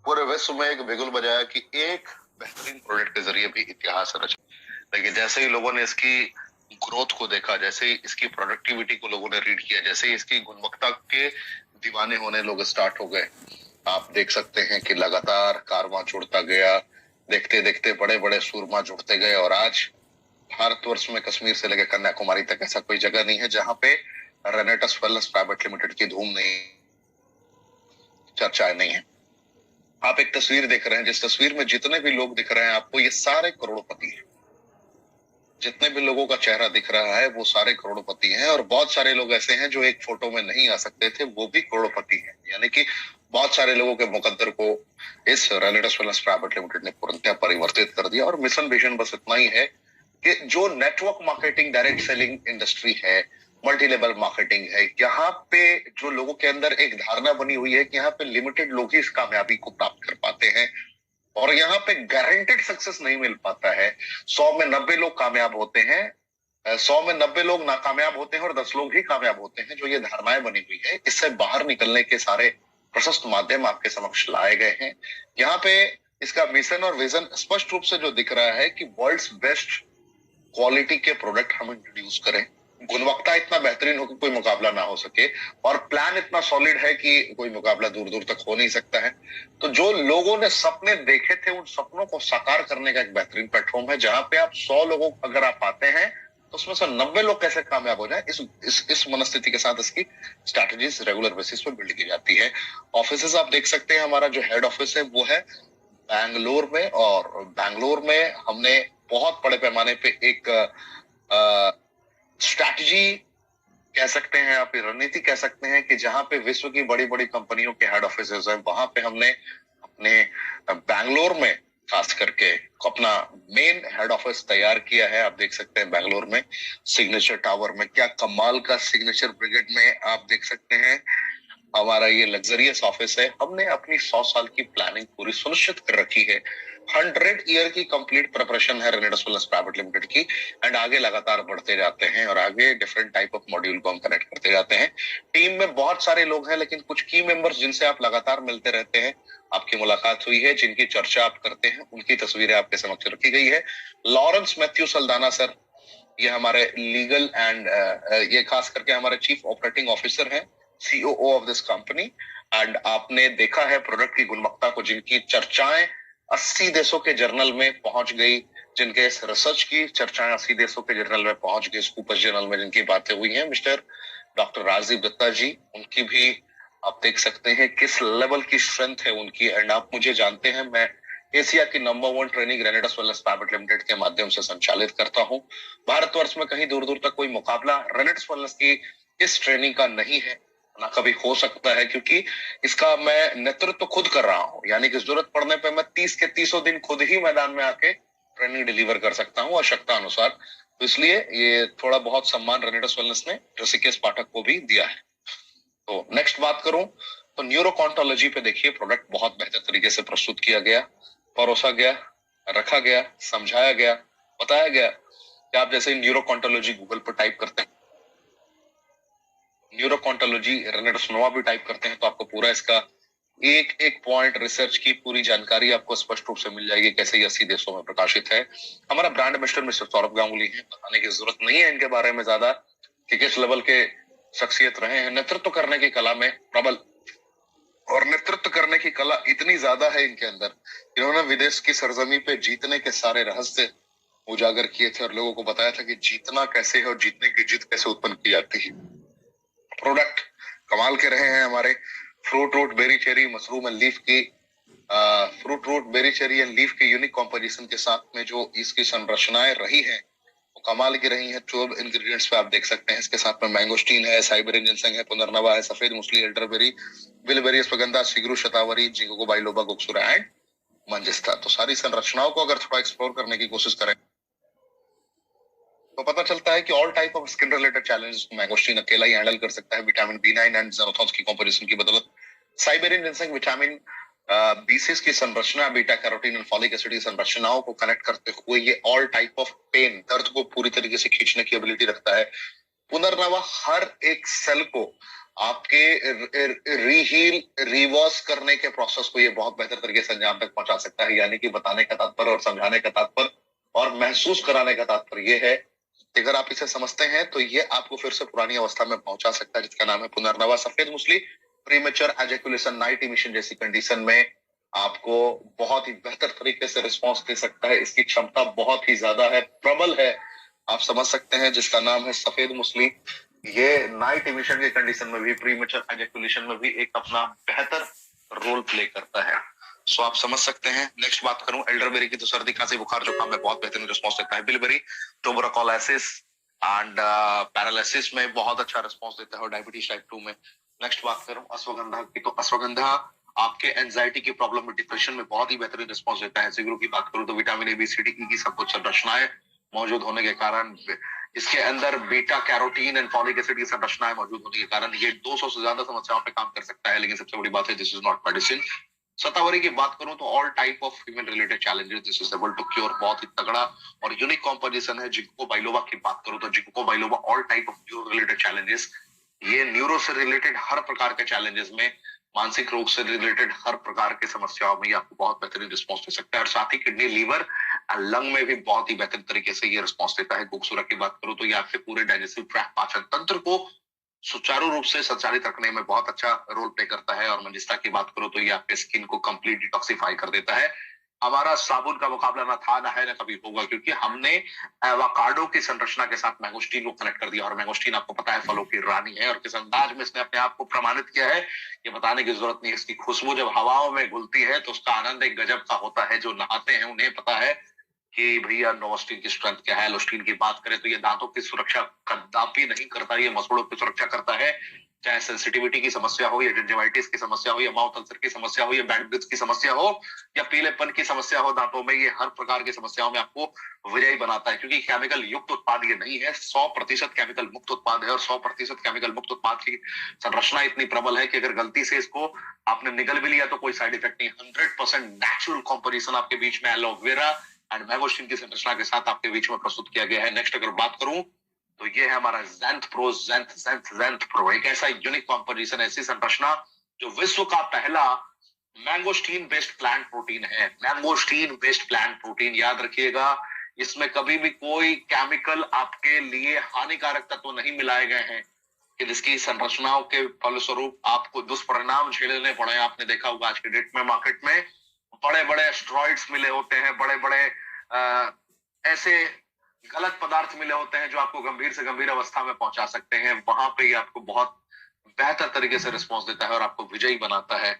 पूरे विश्व में एक बिगुल बजाया कि एक बेहतरीन प्रोडक्ट के जरिए भी इतिहास रचा। लेकिन जैसे ही लोगों ने इसकी ग्रोथ को देखा, जैसे ही इसकी प्रोडक्टिविटी को लोगों ने रीड किया, जैसे ही इसकी गुणवत्ता के दीवाने होने लोग स्टार्ट हो गए, आप देख सकते हैं कि लगातार कारवां जुड़ता गया, देखते देखते बड़े बड़े सूरमा जुड़ते गए, और आज भारतवर्ष में कश्मीर से लेकर कन्याकुमारी तक ऐसा कोई जगह नहीं है जहां पे रेनेटस वेलनेस प्राइवेट लिमिटेड की धूम नहीं, चर्चाएं नहीं है। आप एक तस्वीर देख रहे हैं, जिस तस्वीर में जितने भी लोग दिख रहे हैं आपको, ये सारे करोड़पति हैं। जितने भी लोगों का चेहरा दिख रहा है वो सारे करोड़पति हैं, और बहुत सारे लोग ऐसे हैं जो एक फोटो में नहीं आ सकते थे, वो भी करोड़पति हैं। यानी कि बहुत सारे लोगों के मुकद्दर को इस रेनेटस वेलनेस प्राइवेट लिमिटेड ने पूर्णतः परिवर्तित कर दिया। और मिशन विजन बस इतना ही है कि जो network marketing, direct selling industry है, मल्टी लेवल मार्केटिंग है, यहाँ पे जो लोगों के अंदर एक धारणा बनी हुई है कि यहाँ पे लिमिटेड लोग ही इस कामयाबी को प्राप्त कर पाते हैं, और यहाँ पे गारंटेड सक्सेस नहीं मिल पाता है। 100 में 90 लोग कामयाब होते हैं, 100 में 90 लोग नाकामयाब होते हैं और 10 लोग ही कामयाब होते हैं। जो ये धारणाएं बनी हुई है, इससे बाहर निकलने के सारे प्रशस्त माध्यम आपके समक्ष लाए गए हैं। यहाँ पे इसका मिशन और विजन स्पष्ट रूप से जो दिख रहा है कि वर्ल्ड्स बेस्ट क्वालिटी के प्रोडक्ट हम इंट्रोड्यूस करें, गुणवत्ता इतना बेहतरीन हो कि कोई मुकाबला ना हो सके, और प्लान इतना सॉलिड है कि कोई मुकाबला दूर दूर तक हो नहीं सकता है। तो जो लोगों ने सपने देखे थे, उन सपनों को साकार करने का एक बेहतरीन प्लेटफॉर्म है, जहां पे आप 100 लोगों अगर आप आते हैं तो उसमें से 90 लोग कैसे कामयाब हो जाए, इस मनस्थिति के साथ इसकी स्ट्रैटेजीज रेगुलर बेसिस पे बिल्ड की जाती है। ऑफिस आप देख सकते हैं, हमारा जो हेड ऑफिस है वो है बैंगलोर में, और बैंगलोर में हमने बहुत बड़े पैमाने पे एक स्ट्रैटेजी कह सकते हैं, आप रणनीति कह सकते हैं, कि जहां पे विश्व की बड़ी बड़ी कंपनियों के हेड ऑफिस है, वहां पे हमने अपने बैंगलोर में खास करके अपना मेन हेड ऑफिस तैयार किया है। आप देख सकते हैं बैंगलोर में सिग्नेचर टावर में क्या कमाल का सिग्नेचर ब्रिगेड में आप देख सकते हैं हमारा ये लग्जरियस ऑफिस है। हमने अपनी 100 साल की प्लानिंग पूरी सुनिश्चित कर रखी है। 100 ईयर की कंप्लीट प्रिपरेशन है रेनेटस वेलनेस प्राइवेट लिमिटेड की, एंड आगे लगातार बढ़ते जाते हैं, और आगे डिफरेंट टाइप ऑफ मॉड्यूल को हम कनेक्ट करते जाते हैं। टीम में बहुत सारे लोग हैं, लेकिन कुछ की मेंबर्स जिनसे आप लगातार मिलते रहते हैं, आपकी मुलाकात हुई है, जिनकी चर्चा आप करते हैं, उनकी तस्वीरें आपके समक्ष रखी गई है। लॉरेंस मैथ्यू सल्दाना सर, ये हमारे लीगल एंड ये खास करके हमारे चीफ ऑपरेटिंग ऑफिसर हैं, COO of this company. And आपने देखा है प्रोडक्ट की गुणवत्ता को, जिनकी चर्चाएं 80 देशों के जर्नल में पहुंच गई, जिनके इस रिसर्च की चर्चाएं 80 देशों के जर्नल में पहुंच गई, स्कूपर्स जर्नल में जिनकी बातें हुई हैं, मिस्टर डॉक्टर राजीव दत्ता जी, उनकी भी आप देख सकते हैं किस लेवल की स्ट्रेंथ है उनकी। एंड आप मुझे जानते हैं, मैं एशिया की number 1 training रेनेटस wellness private limited के माध्यम से संचालित करता हूं। भारतवर्ष में कहीं दूर दूर तक कोई मुकाबला रेनेटस वेलनेस की इस ट्रेनिंग का नहीं है, ना कभी हो सकता है, क्योंकि इसका मैं नेतृत्व खुद कर रहा हूं। यानी कि जरूरत पड़ने पे मैं 30 के 30 दिन खुद ही मैदान में आके ट्रेनिंग डिलीवर कर सकता हूं आवश्यकता अनुसार। तो इसलिए ये थोड़ा बहुत सम्मान रेनेटस वेलनेस ने ऋषिकेश पाठक को भी दिया है। तो नेक्स्ट बात करूं तो न्यूरोकॉन्टोलॉजी पे देखिए, प्रोडक्ट बहुत बेहतर तरीके से प्रस्तुत किया गया, परोसा गया, रखा गया, समझाया गया, बताया गया कि आप जैसे न्यूरोकॉन्टोलॉजी गूगल पर टाइप करते हैं, न्यूरोकॉन्टोलॉजी रेनेटस नोवा भी टाइप करते हैं, तो आपको पूरा इसका एक एक पॉइंट रिसर्च की पूरी जानकारी आपको स्पष्ट रूप से मिल जाएगी, कैसे ये 80 देशों में प्रकाशित है। हमारा brand ambassador mister Saurabh Ganguly है, बताने की जरूरत नहीं है इनके बारे में ज्यादा कि किस लेवल के शख्सियत रहे हैं। नेतृत्व करने की कला में प्रबल, और नेतृत्व करने की कला इतनी ज्यादा है इनके अंदर, इन्होंने विदेश की सरजमी पे जीतने के सारे रहस्य उजागर किए थे, और लोगों को बताया था कि जीतना कैसे है और जीतने की जिद कैसे उत्पन्न की जाती है। प्रोडक्ट कमाल के रहे हैं हमारे। Fruit root berry cherry mushroom and leaf की fruit root berry cherry and leaf के यूनिक कॉम्पोजिशन के साथ में जो इसकी संरचनाएं रही हैं वो कमाल की रही हैं। 12 इंग्रेडिएंट्स पे आप देख सकते हैं, इसके साथ में मैंगोस्टीन है, साइबेरियन जिनसेंग है, पुनर्नवा है, सफेद मुसली, elderberry, bilberry, ashwagandha, shigru, shatavari, ginkgo biloba, gokshura and manjistha. तो सारी संरचनाओं को अगर थोड़ा एक्सप्लोर करने की कोशिश करें तो पता चलता है कि all type of skin related challenges mangosteen अकेला ही हैंडल कर सकता है, विटामिन B9 एंड ज़ेरोथॉन्स की कंपोजिशन की बदौलत। साइबेरियन जिनसेंग विटामिन B6 की संरचना, beta carotene and folic acid की संरचनाओं को कनेक्ट करते हुए ये ऑल टाइप ऑफ पेन, दर्द को पूरी तरीके से खींचने की एबिलिटी रखता है। पुनर्नवा हर एक सेल को आपके रीहील रिवर्स करने के प्रोसेस को ये बहुत बेहतर तरीके से अंजाम तक पहुंचा सकता है। यानी कि बताने का तात्पर्य और समझाने का तात्पर्य और महसूस कराने का तात्पर्य ये है कि अगर आप इसे समझते हैं तो ये आपको फिर से पुरानी अवस्था में पहुंचा सकता है, जिसका नाम है पुनर्नवा सफेद muesli, premature ejaculation, night emission जैसी कंडीशन में आपको बहुत ही बेहतर तरीके से रिस्पॉन्स दे सकता है। इसकी क्षमता बहुत ही ज्यादा है, प्रबल है, आप समझ सकते हैं, जिसका नाम है सफेद मुसली। ये नाइट इमिशन के कंडीशन में भी, प्रीमेच्योर एजैकुलेशन में भी एक अपना बेहतर रोल प्ले करता है। सो आप समझ सकते हैं। नेक्स्ट बात करूं एल्डरबेरी की, तो सर्दी खांसी बुखार जुकाम में बहुत बेहतरीन रिस्पॉन्स देता है। बिलबेरी ट्यूबरकुलोसिस एंड पैरालिसिस में बहुत अच्छा रिस्पॉन्स देता है, और डायबिटीज टाइप 2 में। नेक्स्ट बात करूं अश्वगंधा की, तो अश्वगंधा आपके एंजाइटी की प्रॉब्लम में, डिप्रेशन में बहुत ही बेहतरीन रिस्पॉन्स देता है। जिगरू की बात करूं तो vitamin A, B, C, D, E की सब कुछ संरचनाएं मौजूद होने के कारण, इसके अंदर beta carotene and folic acid की संरचनाएं मौजूद होने के कारण ये 200 से ज्यादा समस्याओं पे काम कर सकता है। लेकिन सबसे बड़ी बात है, this is not medicine. Shatavari की बात करूं तो all type of female related challenges this is able to cure, बहुत ही तगड़ा और यूनिक कॉम्पोजिशन है। जिंको बाइलोबा की बात करूं तो ginkgo biloba all type of neuro related challenges, ये न्यूरो से रिलेटेड हर प्रकार के चैलेंजेस में, मानसिक रोग से रिलेटेड हर प्रकार की समस्याओं में आपको बहुत बेहतरीन रिस्पॉन्स दे सकता है। और साथ ही किडनी, लीवर, लंग में भी बहुत ही बेहतर तरीके से ये रिस्पॉन्स देता है। खूबसूरत की बात करूं तो ये आपके पूरे डाइजेस्टिव ट्रैक्ट, पाचन तंत्र को सुचारू रूप से संचालित रखने में बहुत अच्छा रोल प्ले करता है। और मंजिस्ता की बात करूं तो ये आपके स्किन को कंप्लीट डिटॉक्सिफाई कर देता है। हमारा साबुन का मुकाबला ना था, ना है, ना कभी होगा, क्योंकि हमने एवोकाडो की संरचना के साथ मैंगोस्टीन को कनेक्ट कर दिया। और मैंगोस्टीन आपको पता है फलों की रानी है, और किस अंदाज में इसने अपने आप को प्रमाणित किया है ये बताने की जरूरत नहीं है। इसकी खुशबू जब हवाओं में घुलती है तो उसका आनंद एक गजब का होता है। जो नहाते हैं उन्हें पता है कि भैया नोवोस्टिन की स्ट्रेंथ क्या है। लोस्टिन की बात करें तो ये दांतों की सुरक्षा कदापि नहीं करता, ये मसलों की सुरक्षा करता है। चाहे सेंसिटिविटी की समस्या हो, या जिंजिवाइटिस की समस्या हो, या माउथ अल्सर की समस्या हो, या बैड ब्रेथ की समस्या हो, या पीलेपन की समस्या हो दांतों में, ये हर प्रकार की समस्याओं में आपको विजयी बनाता है। क्योंकि केमिकल युक्त उत्पाद ये नहीं है, 100% केमिकल मुक्त उत्पाद है। और 100% केमिकल मुक्त उत्पाद की संरचना इतनी प्रबल है कि अगर गलती से इसको आपने निगल भी लिया तो कोई साइड इफेक्ट नहीं। 100% नेचुरल कॉम्पोजिशन आपके बीच में एलोवेरा एंड मैंगोस्टीन की संरचना के साथ आपके बीच में प्रस्तुत किया गया है। नेक्स्ट अगर बात करूं तो ये है हमारा ज़ैंथ प्रो। ज़ैंथ प्रो एक ऐसा यूनिक कॉम्पोजिशन, ऐसी संरचना जो विश्व का पहला मैंगोस्टीन बेस्ड प्लांट प्रोटीन है। मैंगोस्टीन बेस्ड प्लांट प्रोटीन, याद रखिएगा, इसमें कभी भी कोई केमिकल आपके लिए हानिकारक तत्व नहीं मिलाए गए हैं कि जिसकी संरचनाओं के फलस्वरूप आपको दुष्परिणाम झेलने पड़े। आपने देखा होगा आज के डेट में मार्केट में बड़े बड़े एस्टेरॉइड्स मिले होते हैं, बड़े बड़े ऐसे गलत पदार्थ मिले होते हैं जो आपको गंभीर से गंभीर अवस्था में पहुंचा सकते हैं। वहां पे ये आपको बहुत बेहतर तरीके से रिस्पॉन्स देता है और आपको विजयी बनाता है।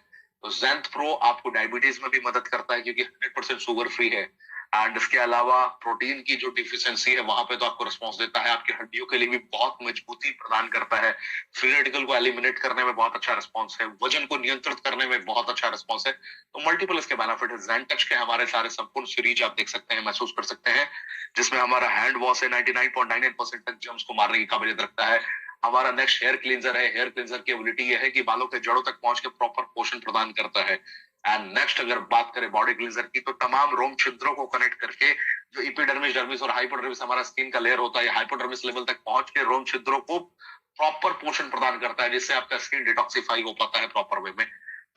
तो ज़ैंथ प्रो आपको डायबिटीज में भी मदद करता है क्योंकि 100% शुगर फ्री है। एंड इसके अलावा प्रोटीन की जो डिफिशियंसी है वहां पे तो आपको रिस्पॉन्स देता है। आपकी हड्डियों के लिए भी बहुत मजबूती प्रदान करता है। फ्री रेडिकल को एलिमिनेट करने में बहुत अच्छा रिस्पॉन्स है। वजन को नियंत्रित करने में बहुत अच्छा रिस्पॉन्स है। तो मल्टीपल इसके बेनिफिट है। ज़ैंटच के हमारे सारे संपूर्ण सीरीज आप देख सकते हैं, महसूस कर सकते हैं, जिसमें हमारा हैंड वॉश है 99.99% तक जर्म्स को मारने की काबिलियत रखता है। हमारा नेक्स्ट हेयर क्लींजर है। हेयर क्लींजर की एबिलिटी यह है कि बालों के जड़ों तक पहुंच के प्रॉपर पोषण प्रदान करता है। एंड नेक्स्ट अगर बात करें बॉडी क्लींजर की, तो तमाम रोम छिद्रों को कनेक्ट करके जो एपिडर्मिस, डर्मिस और हाइपोडर्मिस हमारा स्किन का लेयर होता है, हाइपोडर्मिस लेवल तक पहुंच के रोम छिद्रों को प्रॉपर पोषण प्रदान करता है, जिससे आपका स्किन डिटॉक्सिफाई हो पाता है प्रॉपर वे में।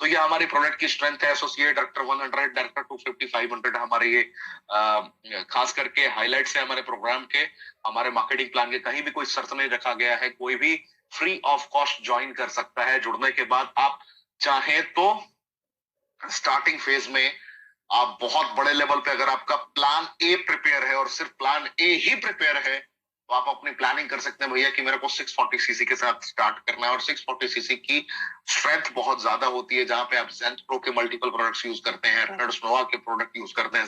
तो ये हमारी प्रोडक्ट की स्ट्रेंथ है। एसोसिएट डायरेक्टर 100, डायरेक्टर 250, 500 हमारे ये खास करके हाईलाइट्स है हमारे प्रोग्राम के। हमारे मार्केटिंग प्लान के कहीं भी कोई शर्त नहीं रखा गया है, कोई भी फ्री ऑफ कॉस्ट ज्वाइन कर सकता है। जुड़ने के बाद आप चाहें तो स्टार्टिंग फेज में आप बहुत बड़े लेवल पे, अगर आपका प्लान ए प्रिपेयर है और सिर्फ प्लान ए ही प्रिपेयर है, तो आप अपनी प्लानिंग कर सकते हैं भैया कि मेरे को 640 सीसी के साथ स्टार्ट करना है। और 640 सीसी की स्ट्रेंथ बहुत ज्यादा होती है, जहां पे आप ज़ैंथ प्रो के मल्टीपल प्रोडक्ट्स यूज करते हैं, रेनॉल्ड्स नोवा के प्रोडक्ट यूज करते हैं,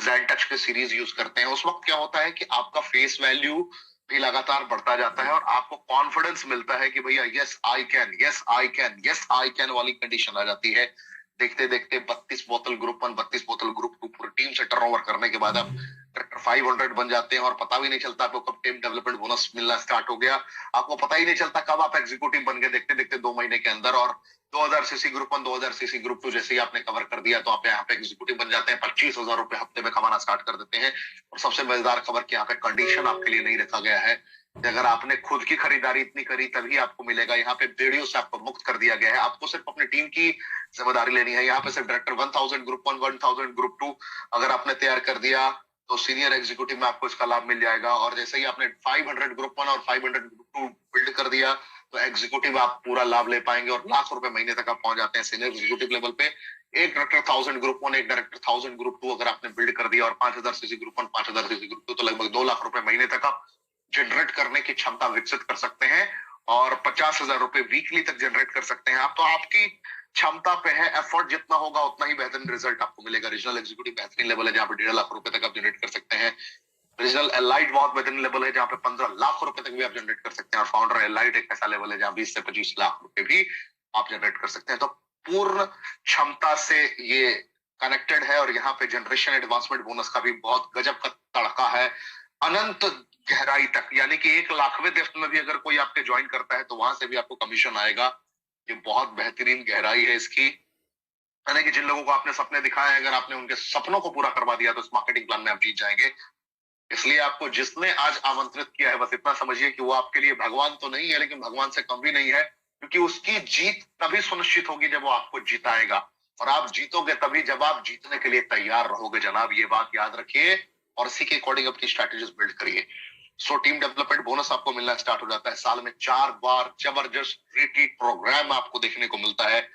ज़ैंटच के सीरीज यूज करते हैं। उस वक्त क्या होता है कि आपका फेस वैल्यू भी लगातार बढ़ता जाता है और आपको कॉन्फिडेंस मिलता है कि भैया yes I can, yes I can, yes I can वाली कंडीशन आ जाती है। देखते देखते 32 बोतल ग्रुप 1, 32 बोतल ग्रुप 2 पूरी टीम से टर्नओवर करने के बाद आप डायरेक्टर 500 बन जाते हैं और पता भी नहीं चलता आपको कब टीम डेवलपमेंट बोनस मिलना स्टार्ट हो गया। आपको पता ही नहीं चलता कब आप एग्जीक्यूटिव बन गए, देखते देखते 2 महीने के अंदर। और 2000 सीसी ग्रुप 1, 2000 सीसी ग्रुप 2 जैसे ही आपने कवर कर दिया तो आप यहाँ पे एग्जीक्यूटिव बन जाते हैं। 25,000 रुपए हफ्ते में कमाना स्टार्ट कर देते हैं। और सबसे मजेदार खबर कि यहाँ पे कंडीशन आपके लिए नहीं रखा गया है अगर आपने खुद की खरीदारी इतनी करी तभी आपको मिलेगा। यहाँ पे बेड़ियों से आपको मुक्त कर दिया गया है। आपको सिर्फ अपनी टीम की जिम्मेदारी लेनी है। यहाँ पे सिर्फ डायरेक्टर 1000 ग्रुप 1, 1000 ग्रुप 2 अगर आपने तैयार कर दिया तो सीनियर एग्जीक्यूटिव में आपको इसका लाभ मिल जाएगा। और जैसे ही आपने 500 ग्रुप 1 और 500 ग्रुप 2 बिल्ड कर दिया तो एग्जीक्यूटिव आप पूरा लाभ ले पाएंगे और लाख रुपए महीने तक आप पहुंच जाते हैं सीनियर एग्जीक्यूटिव लेवल पे। एक डायरेक्टर 1000 ग्रुप 1, एक डायरेक्टर 1000 ग्रुप 2 अगर आपने बिल्ड कर दिया और 5000 सीसी ग्रुप 1, 5000 सीसी ग्रुप 2 तो लगभग 2 लाख रुपए महीने तक आप जनरेट करने की क्षमता विकसित कर सकते हैं और 50,000 रुपए वीकली तक जनरेट कर सकते हैं आप। तो आपकी क्षमता पे है, एफर्ट जितना होगा उतना ही बेहतरीन रिजल्ट आपको मिलेगा। रीजनल एग्जीक्यूटिव बेहतरीन लेवल है जहां पे 1.5 लाख रुपए तक आप जनरेट कर सकते हैं। रीजनल एलाइट बहुत बेहतरीन लेवल है जहां पे 15 लाख रुपए तक भी आप जनरेट कर सकते हैं। और फाउंडर एलाइट एक ऐसा लेवल है जहां 20 से 25 लाख रुपए भी आप जनरेट कर सकते हैं। तो पूर्ण क्षमता से ये कनेक्टेड है और यहाँ पे जनरेशन एडवांसमेंट बोनस का भी बहुत गजब का तड़का है, अनंत गहराई तक। यानी कि 1 लाखवें दिन में भी अगर कोई आपके ज्वाइन करता है तो वहां से भी आपको कमीशन आएगा। ये बहुत बेहतरीन गहराई है इसकी। यानी कि जिन लोगों को आपने सपने दिखाए हैं, अगर आपने उनके सपनों को पूरा करवा दिया तो इस मार्केटिंग प्लान में आप जीत जाएंगे। इसलिए आपको जिसने आज आमंत्रित किया है बस इतना समझिए कि वो आपके लिए भगवान तो नहीं है लेकिन भगवान से कम भी नहीं है, क्योंकि उसकी जीत तभी सुनिश्चित होगी जब वो आपको जिताएगा। और आप जीतोगे तभी जब आप जीतने के लिए तैयार रहोगे जनाब, ये बात याद रखिए और इसी के अकॉर्डिंग अपनी स्ट्रैटेजीज बिल्ड करिए। सो टीम डेवलपमेंट बोनस आपको मिलना स्टार्ट हो जाता है। साल में 4 बार जबरदस्त रिट्रीट प्रोग्राम आपको देखने को मिलता है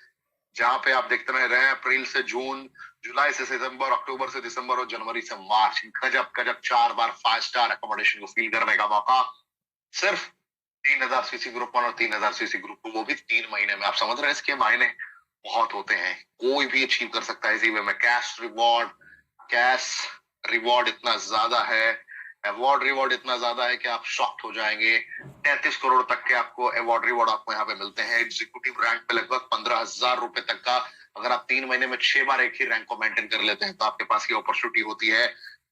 जहां पे आप देखते रहे हैं अप्रैल से जून, जुलाई से सितंबर, अक्टूबर से दिसंबर और जनवरी से मार्च। गजब गजब 4 बार 5 स्टार अकोमोडेशन को फील करने का मौका सिर्फ 3000 सीसी ग्रुप 1 और 3000 सीसी ग्रुप 2, वो भी 3 महीने में। आप समझ रहे हैं इसके मायने बहुत होते हैं। कोई भी अचीव कर सकता है इसी वे में। कैश रिवॉर्ड इतना ज्यादा है, अवार्ड रिवॉर्ड इतना ज्यादा है कि आप शॉक्ड हो जाएंगे। 33 करोड़ तक के आपको अवार्ड रिवॉर्ड आपको यहाँ पे मिलते हैं। एग्जीक्यूटिव रैंक पे लगभग 15,000 रुपए तक का, अगर आप 3 महीने में 6 बार एक ही रैंक को मेंटेन कर लेते हैं तो आपके पास ये अपॉर्चुनिटी होती है।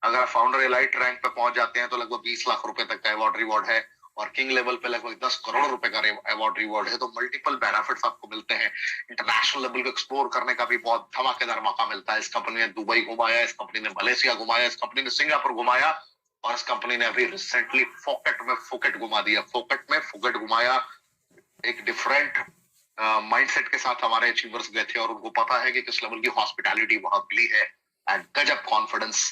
अगर आप फाउंडर एलाइट रैंक पे पहुंच जाते हैं तो लगभग 20 लाख रुपए तक का अवार्ड रिवॉर्ड है। और किंग लेवल पे लगभग 10 करोड़ रुपए का अवार्ड रिवॉर्ड है। तो मल्टीपल बेनिफिट्स आपको मिलते हैं। इंटरनेशनल लेवल को एक्सप्लोर करने का भी बहुत धमाकेदार मौका मिलता है। इस कंपनी ने दुबई घुमाया, इस कंपनी ने मलेशिया घुमाया, इस कंपनी ने सिंगापुर घुमाया और इस कंपनी ने अभी रिसेंटली फोकट घुमा दिया। फोकट में फुकट घुमाया। एक डिफरेंट माइंडसेट के साथ हमारे अचीवर्स गए थे और उनको पता है कि किस लेवल की हॉस्पिटैलिटी वहां मिली है एंड गजब कॉन्फिडेंस